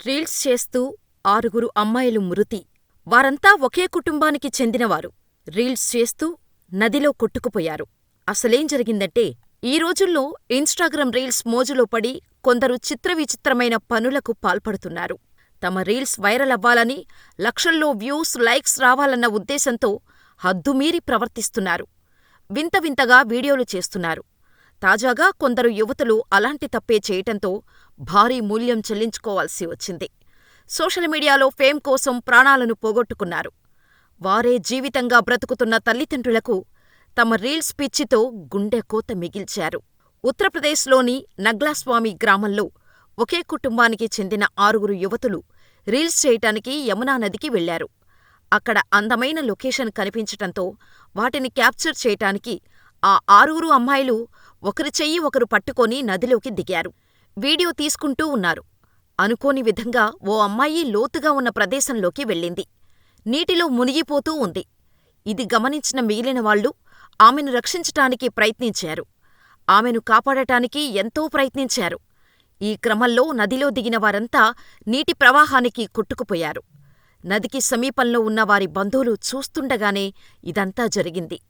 Reels చేస్తూ ఆరుగురు అమ్మాయిలు మృతి. వారంతా ఒకే కుటుంబానికి చెందినవారు. రీల్స్ చేస్తూ నదిలో కొట్టుకుపోయారు. అసలేం జరిగిందంటే, ఈ రోజుల్లో ఇన్‌స్టాగ్రామ్ రీల్స్ మోజులో పడి కొందరు చిత్రవిచిత్రమైన పనులకు పాల్పడుతున్నారు. తమ రీల్స్ వైరల్ అవ్వాలని, లక్షల్లో వ్యూస్, లైక్స్ రావాలన్న ఉద్దేశంతో హద్దుమీరి ప్రవర్తిస్తున్నారు. వింత వింతగా వీడియోలు చేస్తున్నారు. తాజాగా కొందరు యువతులు అలాంటి తప్పే చేయటంతో భారీ మూల్యం చెల్లించుకోవాల్సి వచ్చింది. సోషల్ మీడియాలో ఫేమ్ కోసం ప్రాణాలను పోగొట్టుకున్నారు. వారే జీవితంగా బ్రతుకుతున్న తల్లిదండ్రులకు తమ రీల్స్ పిచ్చితో గుండెకోత మిగిల్చారు. ఉత్తరప్రదేశ్లోని నగ్లాస్వామి గ్రామంలో ఒకే కుటుంబానికి చెందిన ఆరుగురు యువతులు రీల్స్ చేయటానికి యమునా నదికి వెళ్లారు. అక్కడ అందమైన లొకేషన్ కనిపించటంతో వాటిని క్యాప్చర్ చేయటానికి ఆ ఆరుగురు అమ్మాయిలు ఒకరి చెయ్యి ఒకరు పట్టుకొని నదిలోకి దిగారు. వీడియో తీసుకుంటూ ఉన్నారు. అనుకోని విధంగా ఓ అమ్మాయి లోతుగా ఉన్న ప్రదేశంలోకి వెళ్ళింది. నీటిలో మునిగిపోతూ ఉంది. ఇది గమనించిన మిగిలిన వాళ్ళు ఆమెను రక్షించటానికి ప్రయత్నించారు. ఆమెను కాపాడటానికి ఎంతో ప్రయత్నించారు. ఈ క్రమంలో నదిలో దిగిన వారంతా నీటి ప్రవాహానికి కొట్టుకుపోయారు. నదికి సమీపంలో ఉన్న వారి బంధువులు చూస్తుండగానే ఇదంతా జరిగింది.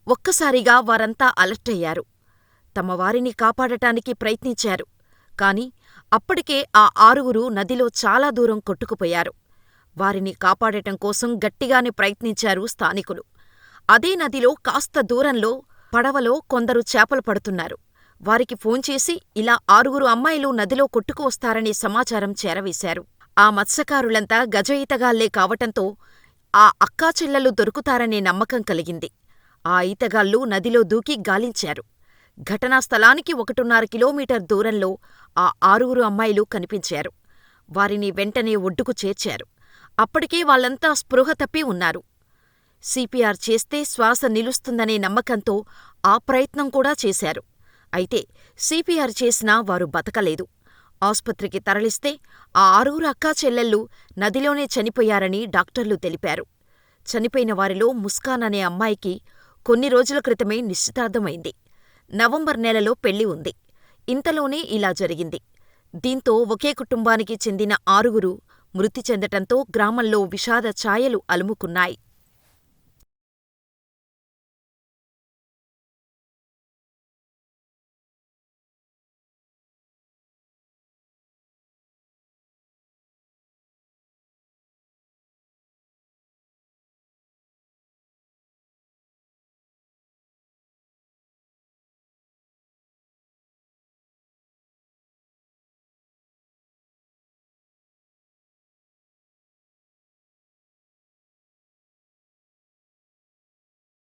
ఒక్కసారిగా వారంతా అలర్టయ్యారు. తమ వారిని కాపాడటానికి ప్రయత్నించారు. కాని అప్పటికే ఆ ఆరుగురు నదిలో చాలా దూరం కొట్టుకుపోయారు. వారిని కాపాడటం కోసం గట్టిగానే ప్రయత్నించారు స్థానికులు. అదే నదిలో కాస్త దూరంలో పడవలో కొందరు చేపలు పడుతున్నారు. వారికి ఫోన్ చేసి ఇలా ఆరుగురు అమ్మాయిలు నదిలో కొట్టుకు వస్తారనే సమాచారం చేరవేశారు. ఆ మత్స్యకారులంతా గజ ఈతగాళ్లే కావటంతో ఆ అక్కాచెల్లెలు దొరుకుతారనే నమ్మకం కలిగింది. ఆ ఈతగాళ్లు నదిలో దూకి గాలించారు. ఘటనా స్థలానికి 1.5 కిలోమీటర్ దూరంలో ఆ ఆరుగురు అమ్మాయిలు కనిపించారు. వారిని వెంటనే ఒడ్డుకు చేర్చారు. అప్పటికే వాళ్ళంతా స్పృహ తప్పి ఉన్నారు. సీపీఆర్ చేస్తే శ్వాస నిలుస్తుందనే నమ్మకంతో ఆ ప్రయత్నం కూడా చేశారు. అయితే సీపీఆర్ చేసినా వారు బతకలేదు. ఆస్పత్రికి తరలిస్తే ఆ ఆరుగురు అక్కాచెల్లెళ్ళు నదిలోనే చనిపోయారని డాక్టర్లు తెలిపారు. చనిపోయిన వారిలో ముస్కాన్ అనే అమ్మాయికి కొన్ని రోజుల క్రితమే నిశ్చితార్థమైంది. నవంబర్ నెలలో పెళ్లి ఉంది. ఇంతలోనే ఇలా జరిగింది. దీంతో ఒకే కుటుంబానికి చెందిన ఆరుగురు మృతి చెందటంతో గ్రామంలో విషాద ఛాయలు అలుముకున్నాయి.